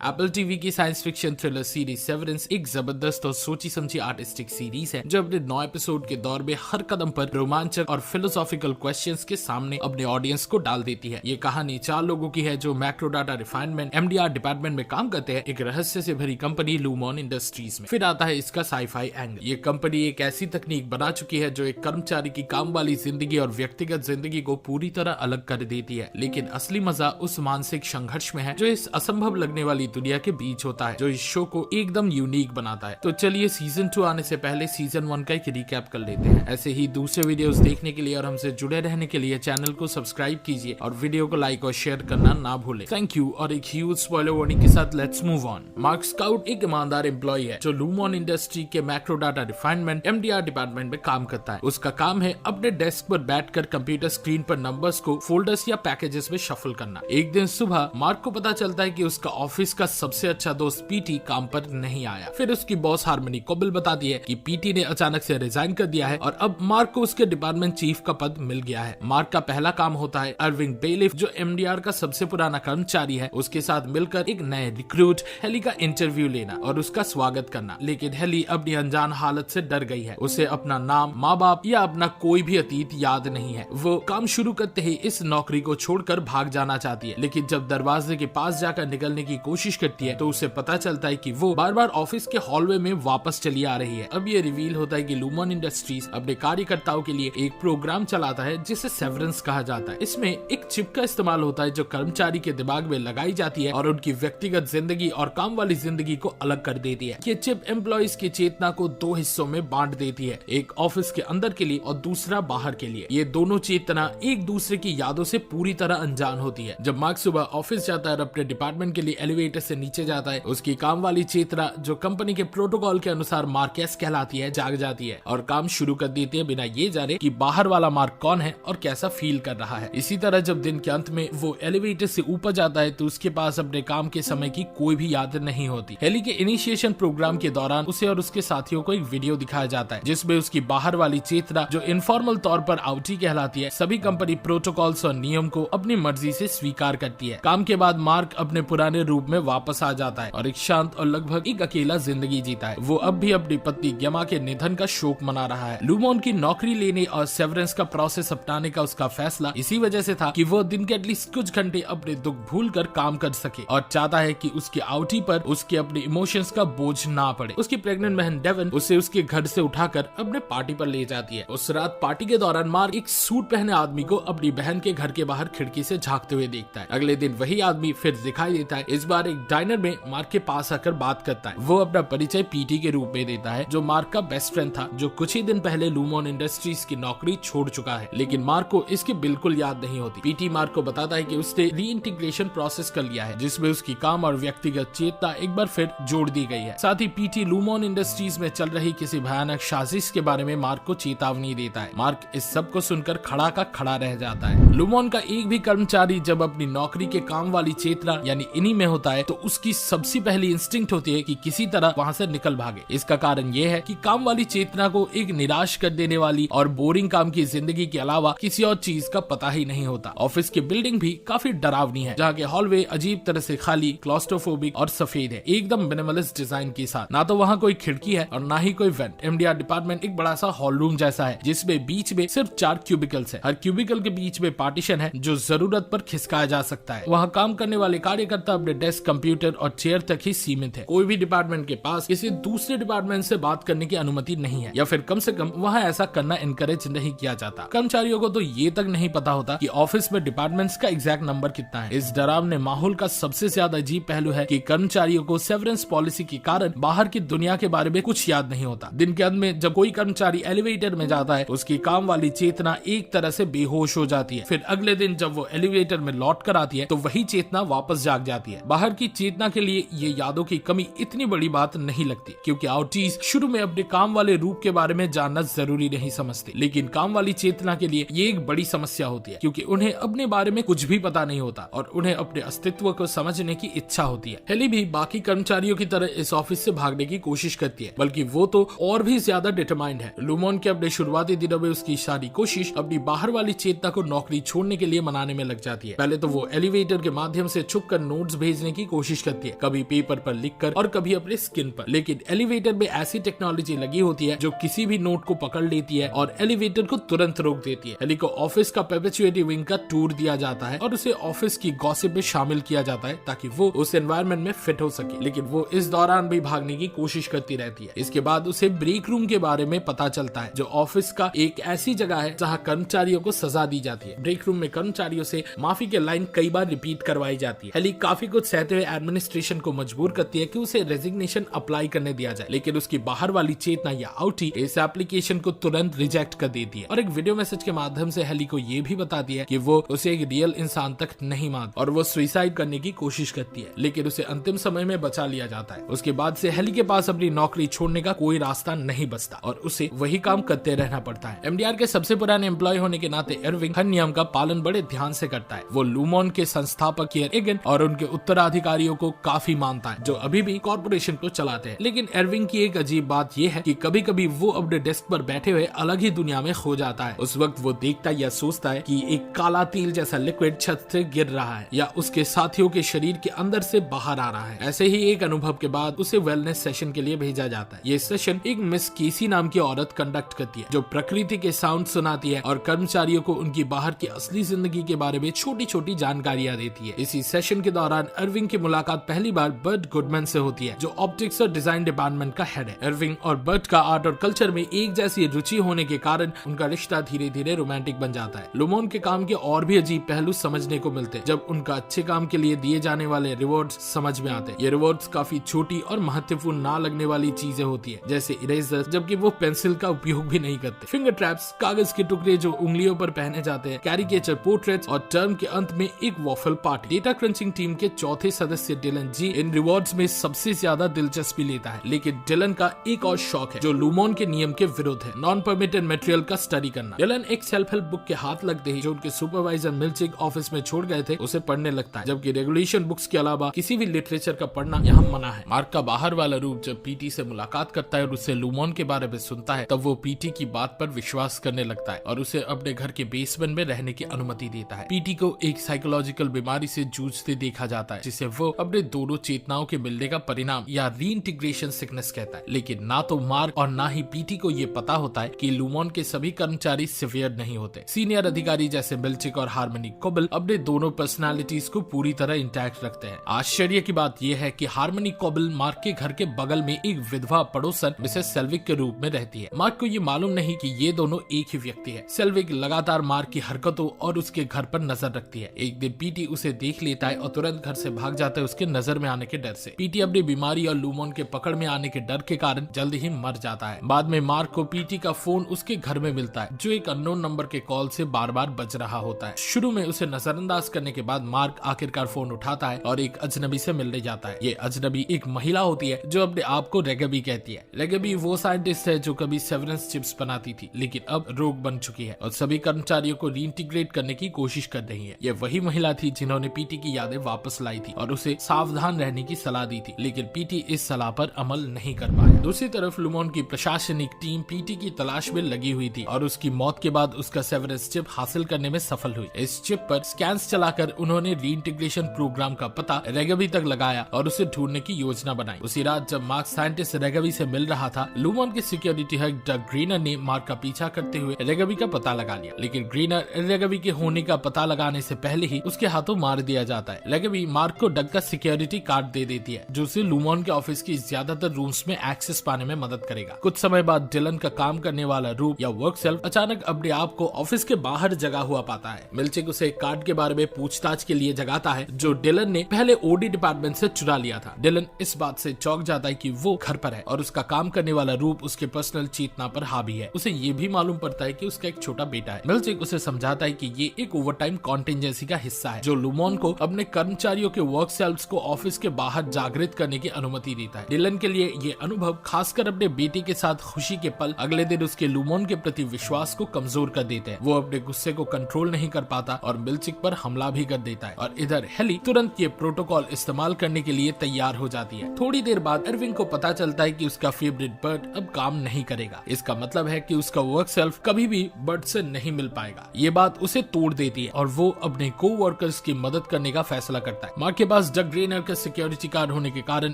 Apple TV की science fiction thriller series severance एक जबरदस्त और सोची समझी आर्टिस्टिक सीरीज है जो अपने 9 एपिसोड के दौर में हर कदम पर रोमांचक और फिलोसॉफिकल क्वेश्चंस के सामने अपने ऑडियंस को डाल देती है। ये कहानी 4 लोगों की है जो macro data refinement MDR department में काम करते हैं, एक रहस्य से भरी कंपनी लूमॉन इंडस्ट्रीज में। फिर आता है इसका साईफाई एंगल। ये कंपनी एक ऐसी तकनीक बना चुकी है जो एक कर्मचारी की काम वाली जिंदगी और व्यक्तिगत जिंदगी को पूरी तरह अलग कर देती है, लेकिन असली मजा उस मानसिक संघर्ष में है जो इस असंभव लगने वाली दुनिया के बीच होता है, जो इस शो को एकदम यूनिक बनाता है। तो चलिए सीजन 2 आने से पहले सीजन 1 का एक रिकैप कर लेते हैं। ऐसे ही दूसरे वीडियोस देखने के लिए और हमसे जुड़े रहने के लिए चैनल को सब्सक्राइब कीजिए और वीडियो को लाइक और शेयर करना ना भूलें। Thank you. और एक ह्यूज स्पॉइलर वार्निंग के साथ let's move on. Mark scout एक ईमानदार एम्प्लॉय है जो लूमॉन इंडस्ट्री के macro data refinement MDR department में काम करता है। उसका काम है अपने डेस्क पर बैठकर कंप्यूटर स्क्रीन पर नंबर्स को फोल्डर्स या पैकेजेस में शफल करना। एक दिन सुबह मार्क को पता चलता है कि उसका ऑफिस का सबसे अच्छा दोस्त पीटी काम पर नहीं आया। फिर उसकी बॉस हार्मनी कोबल बताती है कि पीटी ने अचानक से रिजाइन कर दिया है और अब मार्क को उसके डिपार्टमेंट चीफ का पद मिल गया है। मार्क का पहला काम होता है अर्विंग बेलिफ जो MDR का सबसे पुराना कर्मचारी है, उसके साथ मिलकर एक नए रिक्रूट हेली का इंटरव्यू लेना और उसका स्वागत करना। लेकिन हेली अपनी अनजान हालत से डर गई है। उसे अपना नाम, माँ बाप या अपना कोई भी अतीत याद नहीं है। वो काम शुरू करते ही इस नौकरी को छोड़कर भाग जाना चाहती है, लेकिन जब दरवाजे के पास जाकर निकलने की कोशिश करती है तो उसे पता चलता है कि वो बार बार ऑफिस के हॉलवे में वापस चली आ रही है। अब ये रिवील होता है कि लूमॉन इंडस्ट्रीज अपने कार्यकर्ताओं के लिए एक प्रोग्राम चलाता है जिसे सेवरेंस कहा जाता है। इसमें एक चिप का इस्तेमाल होता है जो कर्मचारी के दिमाग में लगाई जाती है और उनकी व्यक्तिगत जिंदगी और काम वाली जिंदगी को अलग कर देती है। ये चिप एम्प्लॉइज की चेतना को 2 हिस्सों में बांट देती है, एक ऑफिस के अंदर के लिए और दूसरा बाहर के लिए। ये दोनों चेतना एक दूसरे की यादों से पूरी तरह अनजान होती है। जब मार्क सुबह ऑफिस जाता है और अपने डिपार्टमेंट के लिए एलिवेटर से नीचे जाता है, उसकी काम वाली चेतना जो कंपनी के प्रोटोकॉल के अनुसार मार्केस कहलाती है जाग जाती है और काम शुरू कर देती है बिना ये जाने कि बाहर वाला मार्क कौन है और कैसा फील कर रहा है। इसी तरह जब दिन के अंत में वो एलिवेटर से ऊपर जाता है तो उसके पास अपने काम के समय की कोई भी याद नहीं होती। हेली के इनिशिएशन प्रोग्राम के दौरान उसे और उसके साथियों को एक वीडियो दिखाया जाता है जिसमें उसकी बाहर वाली चेतना जो इनफॉर्मल तौर पर आउटी कहलाती है सभी कंपनी प्रोटोकॉल्स और नियम को अपनी मर्जी से स्वीकार करती है। काम के बाद मार्क अपने पुराने रूप में वापस आ जाता है और एक शांत और लगभग एक अकेला जिंदगी जीता है। वो अब भी अपनी पत्नी गेमा के निधन का शोक मना रहा है। लूमॉन की नौकरी लेने और सेवरेंस का प्रोसेस अपनाने का उसका फैसला इसी वजह से था कि वो दिन के एटलीस्ट कुछ घंटे अपने दुख भूलकर काम कर सके और चाहता है कि उसकी आउटी पर उसके अपने इमोशंस का बोझ ना पड़े। उसकी प्रेग्नेंट बहन डेवन उसे उसके घर से उठाकर अपने पार्टी पर ले जाती है। उस रात पार्टी के दौरान मार्क एक सूट पहने आदमी को अपनी बहन के घर के बाहर खिड़की से झांकते हुए देखता है। अगले दिन वही आदमी फिर दिखाई देता है, इस बार एक डाइनर में मार्क के पास आकर बात करता है। वो अपना परिचय पीटी के रूप में देता है जो मार्क का बेस्ट फ्रेंड था जो कुछ ही दिन पहले लूमॉन इंडस्ट्रीज की नौकरी छोड़ चुका है, लेकिन मार्क को इसकी बिल्कुल याद नहीं होती। पीटी मार्क को बताता है कि उसने रीइंटीग्रेशन प्रोसेस कर लिया है जिसमें उसकी काम और व्यक्तिगत चेतना एक बार फिर जोड़ दी गई है। साथ ही पीटी लूमॉन इंडस्ट्रीज में चल रही किसी भयानक साजिश के बारे में मार्क को चेतावनी देता है। मार्क इस सब को सुनकर खड़ा का खड़ा रह जाता है। लूमॉन का एक भी कर्मचारी जब अपनी नौकरी के काम वाली चेतना यानी इन्हीं में होता है तो उसकी सबसे पहली इंस्टिंक्ट होती है कि किसी तरह वहां से निकल भागे। इसका कारण ये है कि काम वाली चेतना को एक निराश कर देने वाली और बोरिंग काम की जिंदगी के अलावा किसी और चीज का पता ही नहीं होता। ऑफिस की बिल्डिंग भी काफी डरावनी है जहाँ के हॉलवे अजीब तरह से खाली, क्लॉस्ट्रोफोबिक और सफेद है, एकदम मिनिमलिस्ट डिजाइन के साथ। ना तो वहाँ कोई खिड़की है और ना ही कोई वेंट। MDR डिपार्टमेंट एक बड़ा सा हॉल रूम जैसा है जिसमें बीच में सिर्फ 4 क्यूबिकल्स है। हर क्यूबिकल के बीच में पार्टीशन है जो जरूरत पर खिसकाया जा सकता है। वहाँ काम करने वाले कार्यकर्ता अपने डेस्क, कंप्यूटर और चेयर तक ही सीमित है। कोई भी डिपार्टमेंट के पास किसी दूसरे डिपार्टमेंट से बात करने की अनुमति नहीं है या फिर कम से कम वहाँ ऐसा करना इनकरेज नहीं किया जाता। कर्मचारियों को तो ये तक नहीं पता होता कि ऑफिस में डिपार्टमेंट्स का एग्जैक्ट नंबर कितना है। इस डरावने माहौल का सबसे ज्यादा अजीब पहलू है कि कर्मचारियों को सेवरेंस पॉलिसी के कारण बाहर की दुनिया के बारे में कुछ याद नहीं होता। दिन के अंत में जब कोई कर्मचारी एलिवेटर में जाता है उसकी काम वाली चेतना एक तरह से बेहोश हो जाती है। फिर अगले दिन जब वो एलिवेटर में लौट कर आती है तो वही चेतना वापस जाग जाती है। बाहर की चेतना के लिए ये यादों की कमी इतनी बड़ी बात नहीं लगती क्योंकि आउटीज शुरू में अपने काम वाले रूप के बारे में जानना जरूरी नहीं समझते, लेकिन काम वाली चेतना के लिए ये एक बड़ी समस्या होती है क्योंकि उन्हें अपने बारे में कुछ भी पता नहीं होता और उन्हें अपने अस्तित्व को समझने की इच्छा होती है। हेली भी बाकी कर्मचारियों की तरह इस ऑफिस से भागने की कोशिश करती है, बल्कि वो तो और भी ज्यादा डिटरमाइंड है। लूमॉन के अपने शुरुआती दिनों में उसकी सारी कोशिश अपनी बाहर वाली चेतना को नौकरी छोड़ने के लिए मनाने में लग जाती है। पहले तो वो एलिवेटर के माध्यम से छुपकर नोट्स भेजने की कोशिश करती है, कभी पेपर पर लिखकर और कभी अपने स्किन पर। लेकिन एलिवेटर में ऐसी टेक्नोलॉजी लगी होती है जो किसी भी नोट को पकड़ लेती है और एलिवेटर को तुरंत रोक देती है। हेली को ऑफिस का परपेचुएटी विंग का टूर दिया जाता है और उसे ऑफिस की गॉसिप में शामिल किया जाता है ताकि वो उस एनवायरनमेंट में फिट हो सके। लेकिन वो इस दौरान भी भागने की कोशिश करती रहती है। इसके बाद उसे ब्रेक रूम के बारे में पता चलता है, जो ऑफिस का एक ऐसी जगह है जहां कर्मचारियों को सजा दी जाती है। ब्रेक रूम में कर्मचारियों से माफी के लाइन कई बार रिपीट करवाई जाती है। हेली काफी कुछ सहते हुए एडमिनिस्ट्रेशन को मजबूर करती है कि उसे रेजिग्नेशन अप्लाई करने दिया जाए, लेकिन उसकी बाहर वाली चेतना या आउटी इस एप्लीकेशन को तुरंत रिजेक्ट कर देती है और एक वीडियो मैसेज के माध्यम से हेली को ये भी बताती है कि वो उसे एक रियल इंसान तक नहीं मानती और वो सुसाइड करने की कोशिश करती है, लेकिन उसे अंतिम समय में बचा लिया जाता है। उसके बाद से हेली के पास अपनी नौकरी छोड़ने का कोई रास्ता नहीं बचता और उसे वही काम करते रहना पड़ता है। एमडीआर के सबसे पुराने एम्प्लॉय होने के नाते इरविंग हर नियम का पालन बड़े ध्यान से करता है। वो लूमॉन के संस्थापक कियर एगन और उनके उत्तराधिकारियों को काफी मानता है, जो अभी भी कॉर्पोरेशन को चलाते हैं। लेकिन इरविंग की एक अजीब बात यह है कि कभी कभी वो अपने डेस्क पर बैठे हुए अलग ही दुनिया में खो जाता है। उस वक्त वो देखता या सोचता है कि एक काला तिल जैसा लिक्विड छत से गिर रहा है या उसके साथियों के शरीर के अंदर से बाहर आ रहा है। ऐसे ही एक अनुभव के बाद उसे वेलनेस सेशन के लिए भेजा जाता है। ये सेशन एक मिस केसी नाम की औरत कंडक्ट करती है, जो प्रकृति के साउंड सुनाती है और कर्मचारियों को उनकी बाहर की असली जिंदगी के बारे में छोटी छोटी जानकारियां देती है। इसी सेशन के दौरान इरविंग की मुलाकात पहली बार बर्ट गुडमैन से होती है, जो ऑप्टिक्स और डिजाइन डिपार्टमेंट का हेड है। इरविंग और बर्ट का आर्ट और कल्चर में एक जैसी रुचि होने के कारण उनका रिश्ता धीरे धीरे रोमांटिक बन जाता है। लूमॉन के काम के और भी अजीब पहलू समझने को मिलते हैं जब उनका अच्छे काम के लिए दिए जाने वाले रिवॉर्ड्स समझ में आते हैं। ये रिवॉर्ड्स काफी छोटी और महत्वपूर्ण ना लगने वाली चीजें होती है, जैसे इरेजर, जबकि वो पेंसिल का उपयोग भी नहीं करते, फिंगर ट्रैप्स, कागज के टुकड़े जो उंगलियों पर पहने जाते हैं, कैरिकेचर पोर्ट्रेट्स और टर्म के अंत में एक waffle party. Data crunching team के चौथे सदस्य डिलन जी इन रिवॉर्ड्स में सबसे ज्यादा दिलचस्पी लेता है। लेकिन डिलन का एक और शौक है जो लूमॉन के नियम के विरुद्ध है, नॉन परमिटेड मटेरियल का स्टडी करना। डिलन एक सेल्फ हेल्प बुक के हाथ लगते ही जो उनके सुपरवाइजर मिल्चिक ऑफिस में छोड़ गए थे उसे पढ़ने लगता है, जबकि रेगुलेशन बुक्स के अलावा किसी भी लिटरेचर का पढ़ना यहाँ मना है। मार्क का बाहर वाला रूप जब पीटी से मुलाकात करता है और उससे लूमॉन के बारे में सुनता है, तब वो पीटी की बात पर विश्वास करने लगता है और उसे अपने घर के बेसमेंट में रहने की अनुमति देता है। पीटी को एक साइकोलॉजिकल बीमारी से जूझते देखा जाता है, जिसे वो अपने दोनों चेतनाओं के मिलने का परिणाम या रीइंटीग्रेशन सिकनेस कहता है। लेकिन ना तो मार्क और ना ही पीटी को ये पता होता है कि लूमॉन के सभी कर्मचारी सिवियर नहीं होते। सीनियर अधिकारी जैसे मिल्चिक और हार्मनी कोबल अपने दोनों पर्सनालिटीज को पूरी तरह इंटैक्ट रखते हैं। आश्चर्य की बात यह है कि हार्मनी कोबल मार्क के घर के बगल में एक विधवा पड़ोसन मिसेस सेल्विक के रूप में रहती है। मार्क को ये मालूम नहीं कि ये दोनों एक ही व्यक्ति है। सेल्विक लगातार मार्क की हरकतों और उसके घर पर नजर रखती है। एक दिन पीटी उसे देख लेता है और तुरंत घर से भाग जाता है उसके नजर में आने के डर से। पीटी अपनी बीमारी और लूमॉन के पकड़ में आने के डर के कारण जल्द ही मर जाता है। बाद में मार्क को पीटी का फोन उसके घर में मिलता है, जो एक अननोन नंबर के कॉल से बार बार बज रहा होता है। शुरू में उसे नजरअंदाज करने के बाद मार्क आखिरकार फोन उठाता है और एक अजनबी से मिलने जाता है। ये अजनबी एक महिला होती है जो अपने आप को रेगबी कहती है। रेगबी वो साइंटिस्ट है जो कभी सेवरेंस चिप्स बनाती थी, लेकिन अब रोग बन चुकी है और सभी कर्मचारियों को रीइंटीग्रेट करने की कोशिश कर रही है। ये वही महिला थी जिन्होंने पीटी की यादें वापस लाई थी और उसे सावधान रहने की सलाह दी थी, लेकिन पीटी इस सलाह पर अमल नहीं कर पाया। दूसरी तरफ लूमॉन की प्रशासनिक टीम पीटी की तलाश में लगी हुई थी और उसकी मौत के बाद उसका सेवरेंस चिप हासिल करने में सफल हुई। इस चिप पर स्कैन्स चलाकर उन्होंने रीइंटीग्रेशन प्रोग्राम का पता रेगबी तक लगाया और उसे ढूंढने की योजना बनाई। उसी रात जब मार्क साइंटिस्ट रेगबी से मिल रहा था, लूमॉन के सिक्योरिटी हेड डग ग्रीनर ने मार्क का पीछा करते हुए रेगबी का पता लगा लिया, लेकिन ग्रीनर रेगबी के होने का पता लगाने से पहले ही उसके हाथों मार दिया जाता है। रेगबी मार्क को डग का सिक्योरिटी कार्ड दे देती है, जो उसे लूमॉन के ऑफिस की ज्यादातर रूम्स में एक्सेस पाने में मदद करेगा। कुछ समय बाद डिलन का काम करने वाला रूप या वर्क सेल्फ अचानक अपने आप को ऑफिस के बाहर जगा हुआ पाता है। मिल्चिक उसे कार्ड के बारे में पूछताछ के लिए जगाता है, जो डिलन ने पहले ओडी डिपार्टमेंट से चुरा लिया था। डिलन इस बात से चौंक जाता है कि वो घर पर है और उसका काम करने वाला रूप उसके पर्सनल चेतना पर हावी है। उसे ये भी मालूम पड़ता है कि उसका एक छोटा बेटा है। मिल्चिक उसे समझाता है कि ये एक ओवरटाइम कॉन्टिंजेंसी का हिस्सा है, जो लूमॉन को अपने कर्मचारियों के वर्क सेल्फ्स को ऑफिस के बाहर जागृत करने की अनुमति देता है। डिलन के लिए ये अनुभव, खासकर अपने बेटे के साथ खुशी के पल, अगले दिन उसके लूमॉन के प्रति विश्वास को कमजोर कर देते हैं। वो अपने गुस्से को कंट्रोल नहीं कर पाता और मिल्चिक पर हमला भी कर देता है और इधर हेली तुरंत ये प्रोटोकॉल इस्तेमाल करने के लिए तैयार हो जाती है। थोड़ी देर बाद इरविंग को पता चलता है कि उसका फेवरेट बर्ड अब काम नहीं करेगा। इसका मतलब है कि उसका वर्क सेल्फ कभी भी बर्ड से नहीं मिल पाएगा। ये बात उसे तोड़ देती है और वो अपने को वर्कर्स की मदद करने का फैसला करता है। मार्क के पास डग ग्रेनर का सिक्योरिटी कार्ड होने के कारण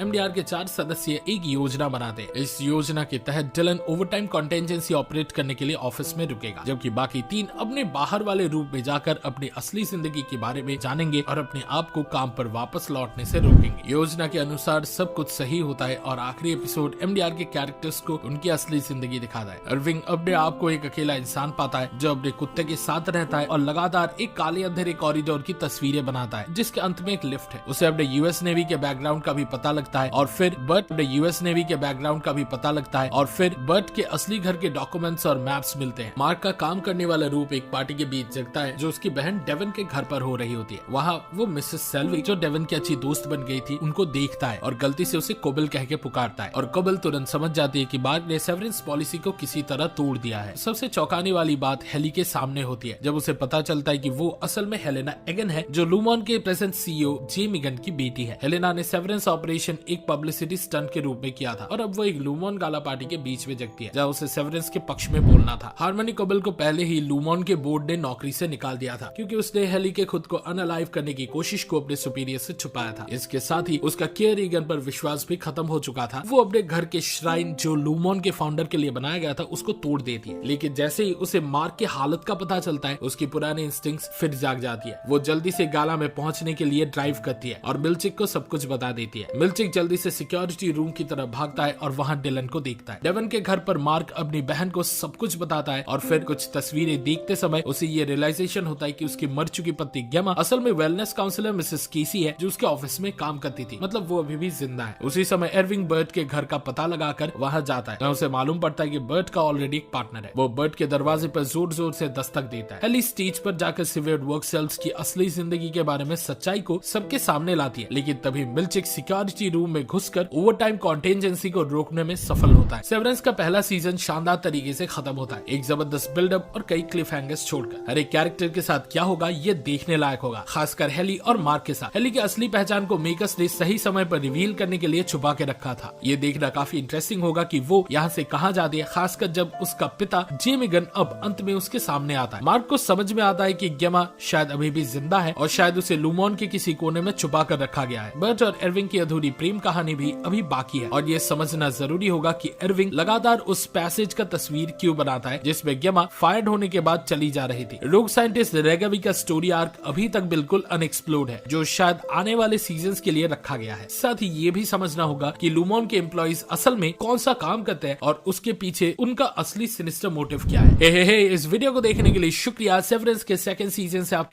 एमडीआर के 4 सदस्य एक योजना बनाते हैं। इस योजना के तहत डिलन ओवरटाइम कॉन्टेंजेंसी ऑपरेट करने के लिए ऑफिस में रुकेगा, जबकि बाकी 3 अपने बाहर वाले रूप में जाकर अपनी असली जिंदगी के बारे में जानेंगे और अपने आप को काम पर वापस लौटने से रोकेंगे। योजना के अनुसार सब कुछ सही होता है और आखिरी एपिसोड एमडीआर के कैरेक्टर्स को उनकी असली जिंदगी दिखाता है। इरविंग अपने आप को एक अकेला इंसान पाता है जो अपने कुत्ते के साथ रहता है और लगातार एक काले अंधेरे कॉरिडोर की तस्वीरें बनाता है जिसके अंत में एक लिफ्ट है। उसे अपने यूएस नेवी के बैकग्राउंड का भी पता लगता है और फिर बर्ट के असली घर के डॉक्यूमेंट्स और मैप्स मिलते हैं। मार्क का काम करने वाला रूप एक पार्टी के बीच जगता है जो उसकी बहन डेवन के घर पर हो रही होती है। वहाँ वो मिसेस सेल्वी जो डेवन की अच्छी दोस्त बन गई थी उनको देखता है और गलती से उसे कोबल कह के पुकारता है और कोबल तुरंत समझ जाती है कि मार्क ने सेवरेंस पॉलिसी को किसी तरह तोड़ दिया है। सबसे चौंकाने वाली बात हेली के सामने होती है जब उसे पता चलता है कि वो असल में हेलेना एगन है जो लूमॉन के प्रेजेंट सीईओ जेमी गन की बेटी है। हेलेना ने सेवरेंस ऑपरेशन एक पब्लिसिटी स्टंट के रूप में किया था और अब वो एक लूमॉन गाला पार्टी के बीच में जगती है जहाँ उसे सेवरेंस के पक्ष में बोलना था। हार्मनी कोबल को पहले ही लूमॉन के बोर्ड ने नौकरी से निकाल दिया था क्योंकि उसने हेली के खुद को अनअलाइव करने की कोशिश को अपने सुपीरियर से छुपाया था। इसके साथ ही उसका केयर ईगन पर विश्वास भी खत्म हो चुका था। वो अपने घर के श्राइन जो लूमॉन के फाउंडर के लिए बनाया गया था उसको तोड़ देती है, लेकिन जैसे ही उसे मार्क की हालत का पता चलता है उसकी पुरानी इंस्टिंक्ट्स फिर जाग जाती है। वो जल्दी से गाला में पहुंचने के लिए ड्राइव करती है और मिल्चिक को सब कुछ बता देती है। मिल्चिक जल्दी से सिक्योरिटी रूम की तरफ भागता है और वहाँ डिलन को देखता है। डेवन के घर पर मार्क अपनी बहन को सब कुछ बताता है और फिर कुछ तस्वीरें देखते समय उसे ये रियलाइजेशन होता है कि उसकी मर चुकी पत्नी गेमा असल में वेलनेस काउंसलर मिसेस केसी है जो उसके ऑफिस में काम करती थी, मतलब वो अभी भी जिंदा है। उसी समय इरविंग बर्ट के घर का पता लगाकर वहां जाता है। उसे मालूम पड़ता है कि बर्ट का ऑलरेडी एक पार्टनर है। वो बर्ट के दरवाजे पर जोर जोर से दस्तक देता है। हेली स्टेज पर जाकर सिवियर्ड वर्क सेल्स की असली जिंदगी के बारे में सच्चाई को सबके सामने लाती है, लेकिन तभी मिल्चिक सिक्योरिटी रूम में घुसकर ओवरटाइम कॉन्टेंजेंसी को रोकने में सफल होता है। सेवरेंस का पहला सीजन शानदार तरीके से खत्म होता है, एक जबरदस्त बिल्डअप और कई क्लिफ हैंगर्स छोड़कर। हर एक कैरेक्टर के साथ क्या होगा ये देखने लायक होगा, खासकर हेली और मार्क के साथ। हेली की असली पहचान को मेकर्स ने सही समय पर रिवील करने के लिए छुपा के रखा था। ये देखना काफी इंटरेस्टिंग होगा कि वो यहाँ से कहाँ जाती है, खासकर जब उसका पिता जेमी गन अब अंत में उसके सामने आता है। मार्क को समझ में आता है कि गेमा शायद अभी भी जिंदा है और शायद उसे लूमॉन के किसी कोने में छुपा कर रखा गया है। बर्ट और इरविंग की अधूरी प्रेम कहानी भी अभी बाकी है और ये समझना जरूरी होगा कि इरविंग लगातार उस पैसेज का तस्वीर क्यों बनाता है जिसमें गेमा फायर्ड होने के बाद चली जा रही थी। रोग साइंटिस्ट रेगावी का स्टोरी आर्क अभी तक बिल्कुल अनएक्सप्लोर्ड है जो शायद आने वाले सीजन्स के लिए रखा गया है। साथ ही ये भी समझना होगा कि लूमॉन के एम्प्लॉइज असल में कौन सा काम करते हैं और उसके पीछे उनका असली सिनिस्टर मोटिव क्या है। इस वीडियो को देखने के लिए शुक्रिया। सेवरेंस के सेकंड सीजन से आप